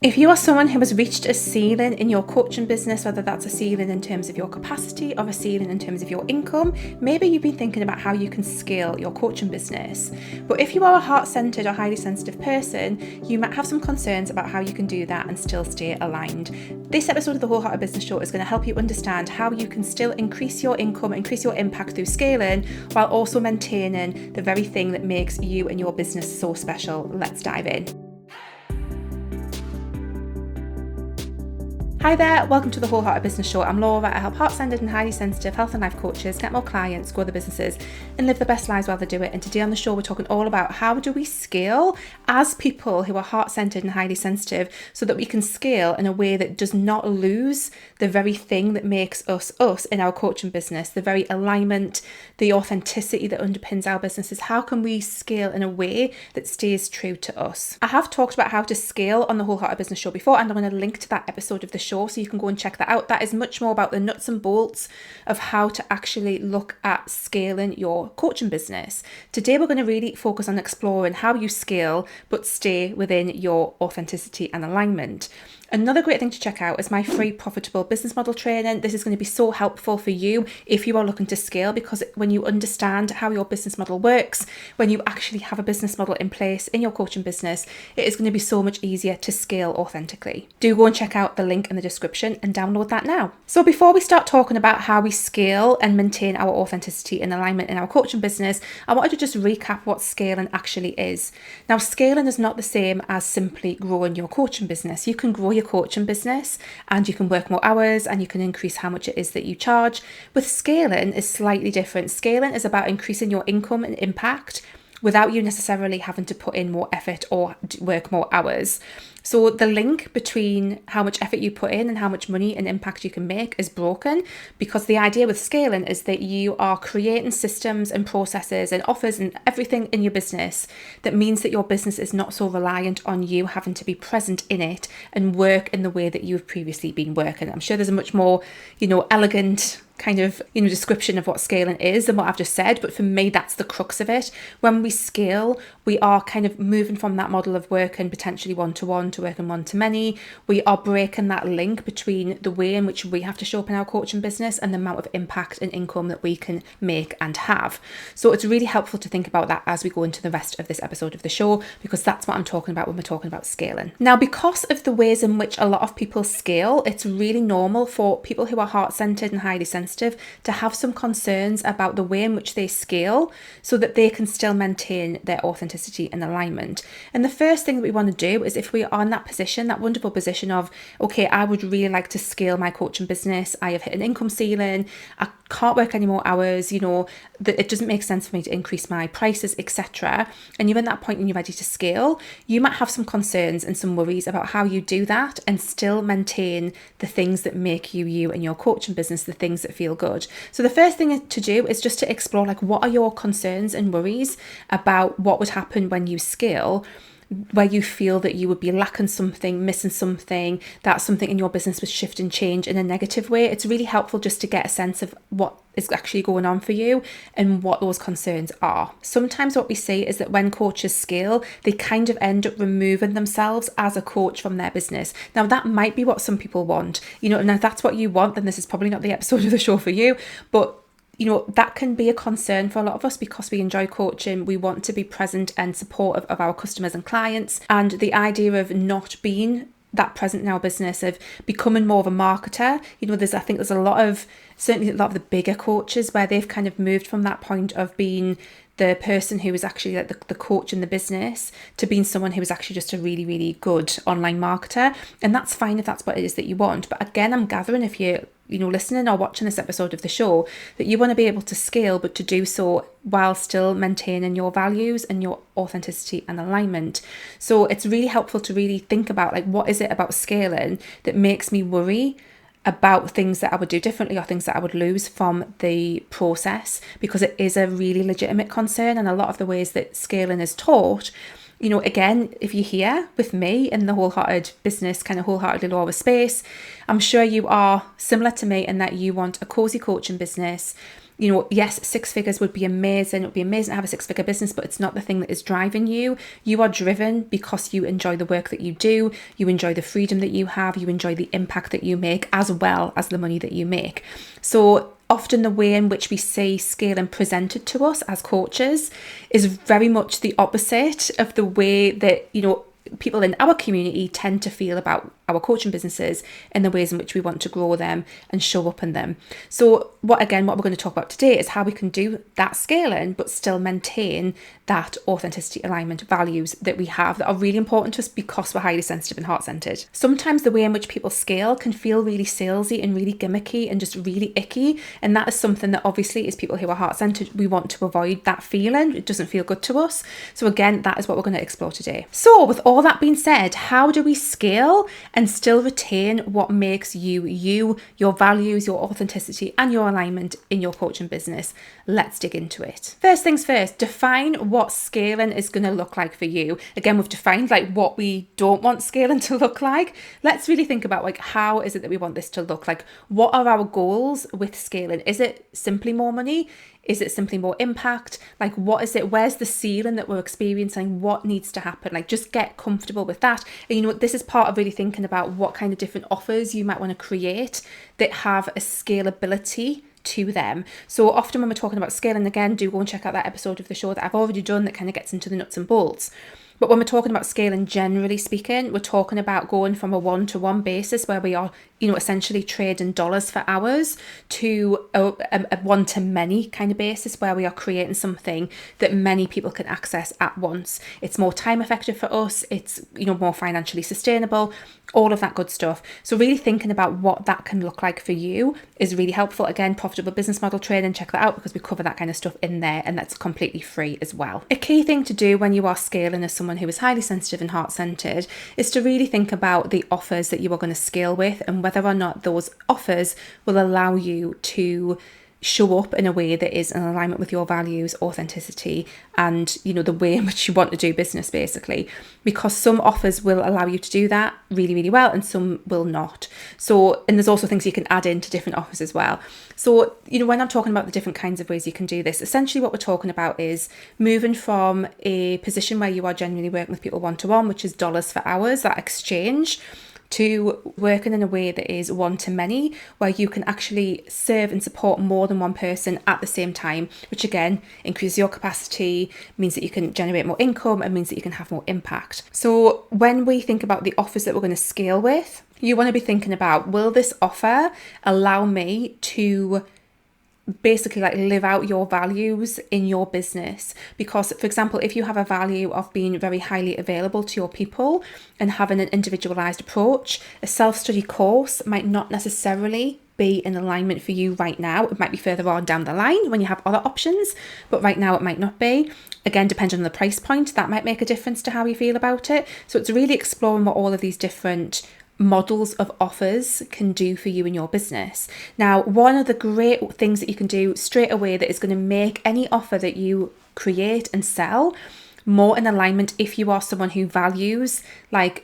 If you are someone who has reached a ceiling in your coaching business, whether that's a ceiling in terms of your capacity or a ceiling in terms of your income, maybe you've been thinking about how you can scale your coaching business. But if you are a heart-centered or highly sensitive person, you might have some concerns about how you can do that and still stay aligned. This episode of the Wholehearted Business Show is going to help you understand how you can still increase your income, increase your impact through scaling, while also maintaining the very thing that makes you and your business so special. Let's dive in. Hi there, welcome to the Wholehearted Business Show. I'm Laura. I help heart-centered and highly sensitive health and life coaches get more clients, grow their businesses, and live the best lives while they do it. And today on the show, we're talking all about how do we scale as people who are heart-centered and highly sensitive so that we can scale in a way that does not lose the very thing that makes us us in our coaching business, the very alignment, the authenticity that underpins our businesses. How can we scale in a way that stays true to us? I have talked about how to scale on the Wholehearted Business Show before, and I'm going to link to that episode of the show so you can go and check that out. That is much more about the nuts and bolts of how to actually look at scaling your coaching business. Today we're going to really focus on exploring how you scale but stay within your authenticity and alignment. Another great thing to check out is my free profitable business model training. This is going to be so helpful for you if you are looking to scale, because when you understand how your business model works, when you actually have a business model in place in your coaching business, it is going to be so much easier to scale authentically. Do go and check out the link in the description and download that now. So before we start talking about how we scale and maintain our authenticity and alignment in our coaching business, I wanted to just recap what scaling actually is. Now, scaling is not the same as simply growing your coaching business. You can grow your coaching business and you can work more hours and you can increase how much it is that you charge. With scaling is slightly different. Scaling is about increasing your income and impact without you necessarily having to put in more effort or work more hours. So the link between how much effort you put in and how much money and impact you can make is broken, because the idea with scaling is that you are creating systems and processes and offers and everything in your business that means that your business is not so reliant on you having to be present in it and work in the way that you've previously been working. I'm sure there's a much more, elegant kind of, description of what scaling is than what I've just said. But for me, that's the crux of it. When we scale, we are kind of moving from that model of working potentially one-to-one to working one-to-many. We are breaking that link between the way in which we have to show up in our coaching business and the amount of impact and income that we can make and have. So it's really helpful to think about that as we go into the rest of this episode of the show, because that's what I'm talking about when we're talking about scaling. Now, because of the ways in which a lot of people scale, it's really normal for people who are heart-centered and highly sensitive to have some concerns about the way in which they scale so that they can still maintain their authenticity and alignment. And the first thing that we want to do is, if we are in that position, that wonderful position of, okay, I would really like to scale my coaching business. I have hit an income ceiling. I can't work any more hours, that it doesn't make sense for me to increase my prices, etc. And you're in that point and you're ready to scale. You might have some concerns and some worries about how you do that and still maintain the things that make you you and your coaching business, the things that feel good. So the first thing to do is just to explore, what are your concerns and worries about what would happen when you scale, where you feel that you would be lacking something, missing something, that something in your business would shift and change in a negative way. It's really helpful just to get a sense of what is actually going on for you and what those concerns are. Sometimes what we see is that when coaches scale, they kind of end up removing themselves as a coach from their business. Now, that might be what some people want. And if that's what you want, then this is probably not the episode of the show for you. But that can be a concern for a lot of us because we enjoy coaching. We want to be present and supportive of our customers and clients. And the idea of not being that present in our business, of becoming more of a marketer, I think there's certainly a lot of the bigger coaches where they've kind of moved from that point of being the person who is actually like the coach in the business to being someone who is actually just a really, really good online marketer. And that's fine if that's what it is that you want. But again, I'm gathering if you're listening or watching this episode of the show, that you want to be able to scale, but to do so while still maintaining your values and your authenticity and alignment. So it's really helpful to really think about, what is it about scaling that makes me worry about things that I would do differently or things that I would lose from the process, because it is a really legitimate concern. And a lot of the ways that scaling is taught, again, if you're here with me in the wholehearted business, kind of wholeheartedly Laura space, I'm sure you are similar to me in that you want a cozy coaching business. Yes, 6 figures would be amazing. It would be amazing to have a 6-figure business, but it's not the thing that is driving you. You are driven because you enjoy the work that you do. You enjoy the freedom that you have. You enjoy the impact that you make, as well as the money that you make. So often the way in which we see scaling presented to us as coaches is very much the opposite of the way that, people in our community tend to feel about our coaching businesses and the ways in which we want to grow them and show up in them. So what we're going to talk about today is how we can do that scaling but still maintain that authenticity, alignment, values that we have that are really important to us because we're highly sensitive and heart-centered. Sometimes the way in which people scale can feel really salesy and really gimmicky and just really icky, and that is something that obviously, as people who are heart-centered, we want to avoid that feeling. It doesn't feel good to us. So again, that is what we're going to explore today. So with all that being said, how do we scale and still retain what makes you, your values, your authenticity, and your alignment in your coaching business? Let's dig into it. First things first, define what scaling is going to look like for you. Again, we've defined what we don't want scaling to look like. Let's really think about how is it that we want this to look like? What are our goals with scaling? Is it simply more money? Is it simply more impact? What is it? Where's the ceiling that we're experiencing? What needs to happen? Just get comfortable with that. And this is part of really thinking about what kind of different offers you might want to create that have a scalability to them. So often when we're talking about scaling, again, do go and check out that episode of the show that I've already done that kind of gets into the nuts and bolts. But when we're talking about scaling, generally speaking, we're talking about going from a one-to-one basis where we are, essentially trading dollars for hours to a one-to-many kind of basis where we are creating something that many people can access at once. It's more time effective for us. It's, more financially sustainable, all of that good stuff. So really thinking about what that can look like for you is really helpful. Again, profitable business model training, check that out because we cover that kind of stuff in there, and that's completely free as well. A key thing to do when you are scaling as someone who is highly sensitive and heart-centered is to really think about the offers that you are going to scale with and whether or not those offers will allow you to show up in a way that is in alignment with your values, authenticity, and the way in which you want to do business, basically, because some offers will allow you to do that really, really well and some will not. So, and there's also things you can add into different offers as well. So, when I'm talking about the different kinds of ways you can do this, essentially what we're talking about is moving from a position where you are genuinely working with people one-to-one, which is dollars for hours, that exchange, to working in a way that is one-to-many, where you can actually serve and support more than one person at the same time, which again increases your capacity, means that you can generate more income, and means that you can have more impact. So when we think about the offers that we're going to scale with, you want to be thinking about, will this offer allow me to basically live out your values in your business? Because, for example, if you have a value of being very highly available to your people and having an individualized approach, a self-study course might not necessarily be in alignment for you right now. It might be further on down the line when you have other options, but right now it might not be. Again, depending on the price point, that might make a difference to how you feel about it. So it's really exploring what all of these different models of offers can do for you in your business. Now, one of the great things that you can do straight away that is going to make any offer that you create and sell more in alignment, if you are someone who values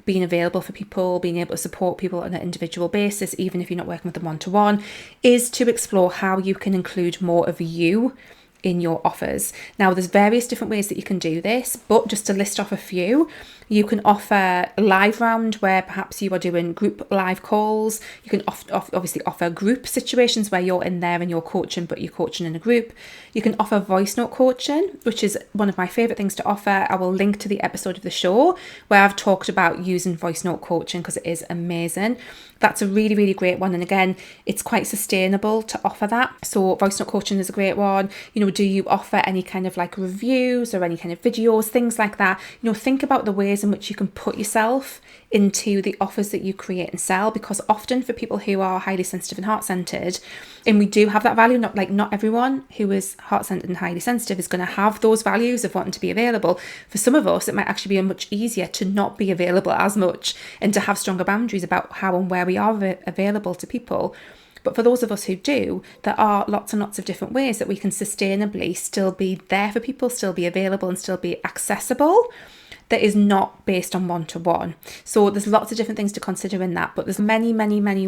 being available for people, being able to support people on an individual basis, even if you're not working with them one-to-one, is to explore how you can include more of you in your offers. Now, there's various different ways that you can do this, but just to list off a few, you can offer a live round where perhaps you are doing group live calls. You can obviously offer group situations where you're in there and you're coaching, but you're coaching in a group. You can offer voice note coaching, which is one of my favorite things to offer. I will link to the episode of the show where I've talked about using voice note coaching because it is amazing. That's a really, really great one. And again, it's quite sustainable to offer that. So voice note coaching is a great one. Do you offer any kind of reviews or any kind of videos, things like that? Think about the ways in which you can put yourself into the offers that you create and sell, because often for people who are highly sensitive and heart-centered, and we do have that value, not everyone who is heart-centered and highly sensitive is going to have those values of wanting to be available. For some of us, it might actually be much easier to not be available as much and to have stronger boundaries about how and where we are available to people. But for those of us who do, there are lots and lots of different ways that we can sustainably still be there for people, still be available and still be accessible. that is not based on one-to-one. So there's lots of different things to consider in that, but there's many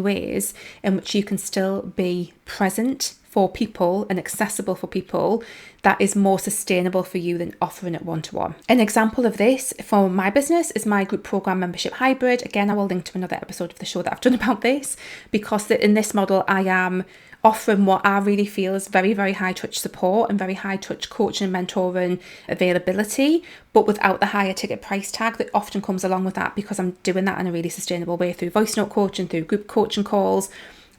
ways in which you can still be present for people and accessible for people that is more sustainable for you than offering it one-to-one. An example of this for my business is my group program membership hybrid. Again, I will link to another episode of the show that I've done about this, because in this model I am offering what I really feel is very, very high touch support and very high touch coaching and mentoring availability, but without the higher ticket price tag that often comes along with that, because I'm doing that in a really sustainable way through voice note coaching, through group coaching calls,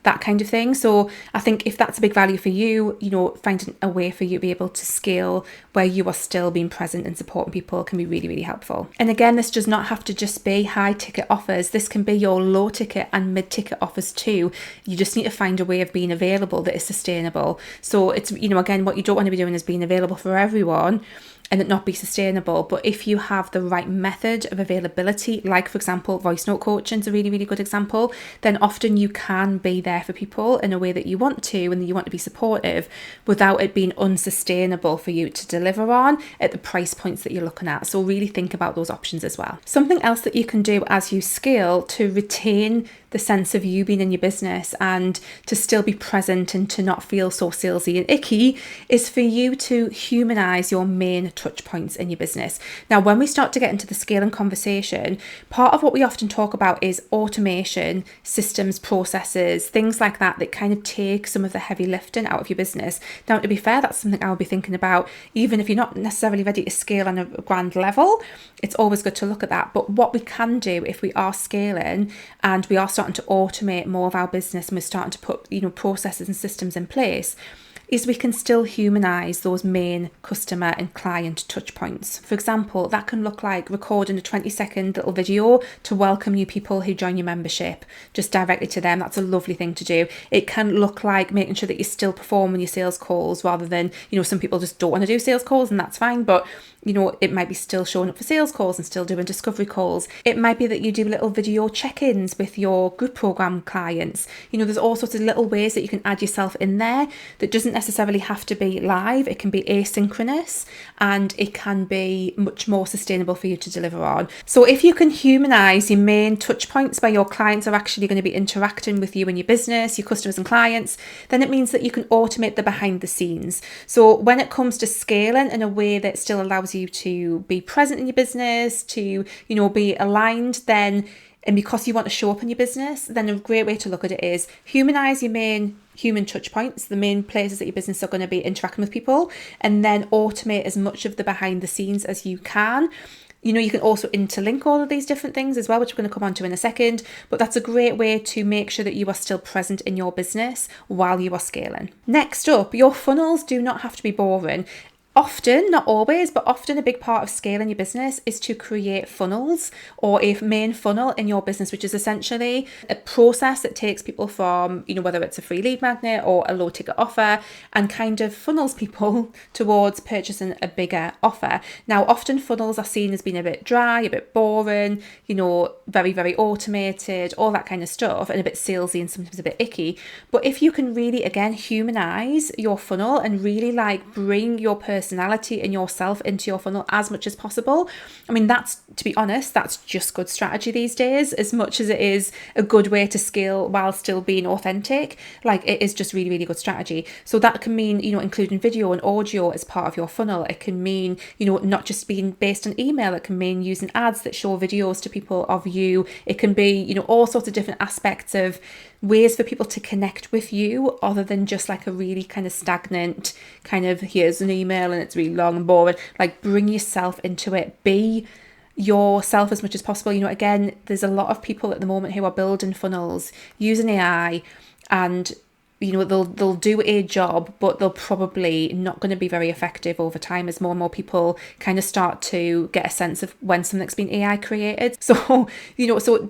that kind of thing. So I think if that's a big value for you, finding a way for you to be able to scale where you are still being present and supporting people can be really, really helpful. And again, this does not have to just be high ticket offers. This can be your low ticket and mid ticket offers too. You just need to find a way of being available that is sustainable. So it's, again, what you don't want to be doing is being available for everyone and it not be sustainable. But if you have the right method of availability, like for example, voice note coaching is a really, really good example, then often you can be there for people in a way that you want to and that you want to be supportive without it being unsustainable for you to deliver on at the price points that you're looking at. So really think about those options as well. Something else that you can do as you scale to retain the sense of you being in your business and to still be present and to not feel so salesy and icky is for you to humanize your main touch points in your business. Now, when we start to get into the scaling conversation, part of what we often talk about is automation, systems, processes, things like that kind of take some of the heavy lifting out of your business. Now, to be fair, that's something I'll be thinking about, even if you're not necessarily ready to scale on a grand level. It's always good to look at that. But what we can do if we are scaling and we are starting to automate more of our business and we're starting to put, processes and systems in place, is we can still humanize those main customer and client touch points. For example, that can look like recording a 20-second little video to welcome new people who join your membership, just directly to them. That's a lovely thing to do. It can look like making sure that you're still performing your sales calls rather than, some people just don't want to do sales calls, and that's fine, but it might be still showing up for sales calls and still doing discovery calls. It might be that you do little video check-ins with your group program clients. There's all sorts of little ways that you can add yourself in there that doesn't necessarily have to be live. It can be asynchronous and it can be much more sustainable for you to deliver on. So if you can humanize your main touch points where your clients are actually going to be interacting with you and your business, your customers and clients, then it means that you can automate the behind the scenes. So when it comes to scaling in a way that still allows you to be present in your business, to, be aligned, then, and because you want to show up in your business, then a great way to look at it is humanize your main human touch points, the main places that your business are going to be interacting with people, and then automate as much of the behind the scenes as you can. You can also interlink all of these different things as well, which we're going to come on to in a second, but that's a great way to make sure that you are still present in your business while you are scaling. Next up, your funnels do not have to be boring. Often, not always, but often a big part of scaling your business is to create funnels or a main funnel in your business, which is essentially a process that takes people from, whether it's a free lead magnet or a low ticket offer, and kind of funnels people towards purchasing a bigger offer. Now, often funnels are seen as being a bit dry, a bit boring, very, very automated, all that kind of stuff, and a bit salesy and sometimes a bit icky. But if you can really, again, humanize your funnel and really bring your personality and yourself into your funnel as much as possible. I mean, that's, to be honest, that's just good strategy these days, as much as it is a good way to scale while still being authentic. It is just really, really good strategy. So that can mean, including video and audio as part of your funnel. It can mean, not just being based on email. It can mean using ads that show videos to people of you. It can be, all sorts of different aspects of ways for people to connect with you other than just a really kind of stagnant kind of here's an email and it's really long and boring. Bring yourself into it. Be yourself as much as possible. Again, there's a lot of people at the moment who are building funnels using AI, and they'll do a job, but they'll probably not going to be very effective over time as more and more people kind of start to get a sense of when something's been AI created. So,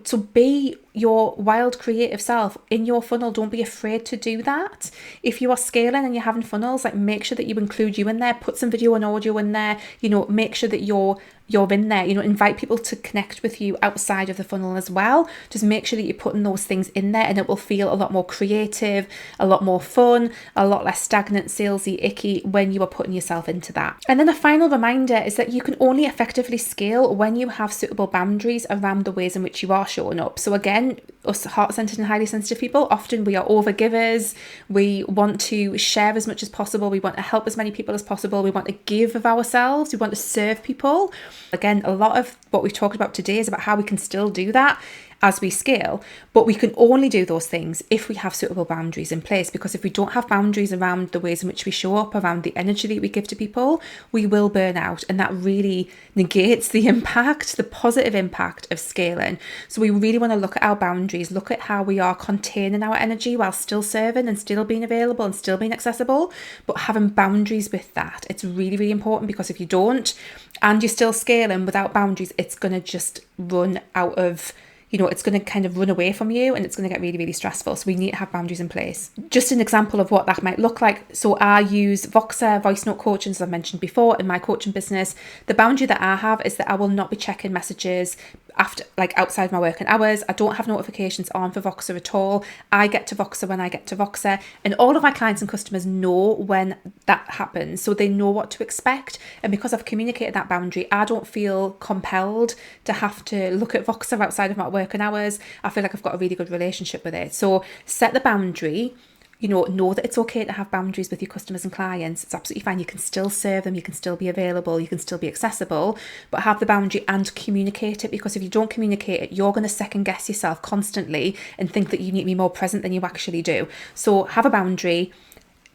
so be your wild creative self in your funnel. Don't be afraid to do that. If you are scaling and you're having funnels, make sure that you include you in there, put some video and audio in there, make sure that you're you're in there. Invite people to connect with you outside of the funnel as well. Just make sure that you're putting those things in there, and it will feel a lot more creative, a lot more fun, a lot less stagnant, salesy, icky when you are putting yourself into that. And then a final reminder is that you can only effectively scale when you have suitable boundaries around the ways in which you are showing up. So again, us heart-centered and highly sensitive people, often we are over-givers. We want to share as much as possible. We want to help as many people as possible. We want to give of ourselves. We want to serve people. Again, a lot of what we've talked about today is about how we can still do that as we scale, but we can only do those things if we have suitable boundaries in place, because if we don't have boundaries around the ways in which we show up, around the energy that we give to people, we will burn out, and that really negates the impact, the positive impact of scaling. So we really want to look at our boundaries, look at how we are containing our energy while still serving and still being available and still being accessible, but having boundaries with that. It's really, really important, because if you don't and you're still scaling without boundaries, it's going to just run out of, it's going to kind of run away from you, and it's going to get really, really stressful. So we need to have boundaries in place. Just an example of what that might look like. So I use Voxer voice note coaching, as I mentioned before, in my coaching business. The boundary that I have is that I will not be checking messages after, outside my working hours. I don't have notifications on for Voxer at all. I get to Voxer when I get to Voxer, and all of my clients and customers know when that happens, so they know what to expect. And because I've communicated that boundary, I don't feel compelled to have to look at Voxer outside of my working hours. I feel like I've got a really good relationship with it. So set the boundary. Know that it's okay to have boundaries with your customers and clients. It's absolutely fine. You can still serve them. You can still be available. You can still be accessible, but have the boundary and communicate it, because if you don't communicate it, you're going to second guess yourself constantly and think that you need to be more present than you actually do. So have a boundary,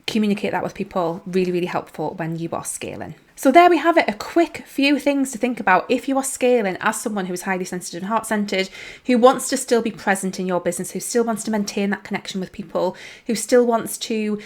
communicate that with people. Really, really helpful when you are scaling. So there we have it, a quick few things to think about if you are scaling as someone who is highly sensitive and heart-centered, who wants to still be present in your business, who still wants to maintain that connection with people, who still wants to,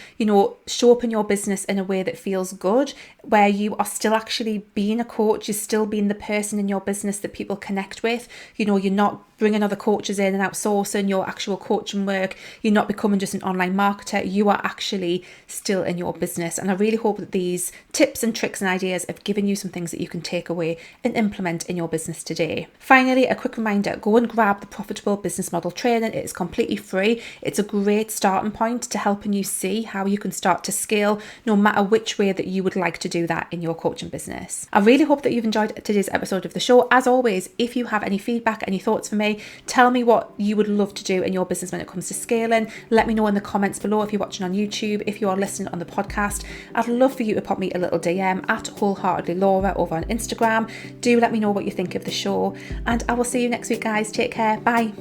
show up in your business in a way that feels good, where you are still actually being a coach, you're still being the person in your business that people connect with. You're not bringing other coaches in and outsourcing your actual coaching work. You're not becoming just an online marketer. You are actually still in your business. And I really hope that these tips and tricks and ideas have given you some things that you can take away and implement in your business today. Finally, a quick reminder, go and grab the Profitable Business Model training. It is completely free. It's a great starting point to helping you see how you can start to scale, no matter which way that you would like to do that in your coaching business. I really hope that you've enjoyed today's episode of the show. As always, if you have any feedback, any thoughts for me, tell me what you would love to do in your business when it comes to scaling. Let me know in the comments below if you're watching on YouTube, if you are listening on the podcast. I'd love for you to pop me a little DM at Wholeheartedly Laura over on Instagram. Do let me know what you think of the show, and I will see you next week, guys. Take care. Bye.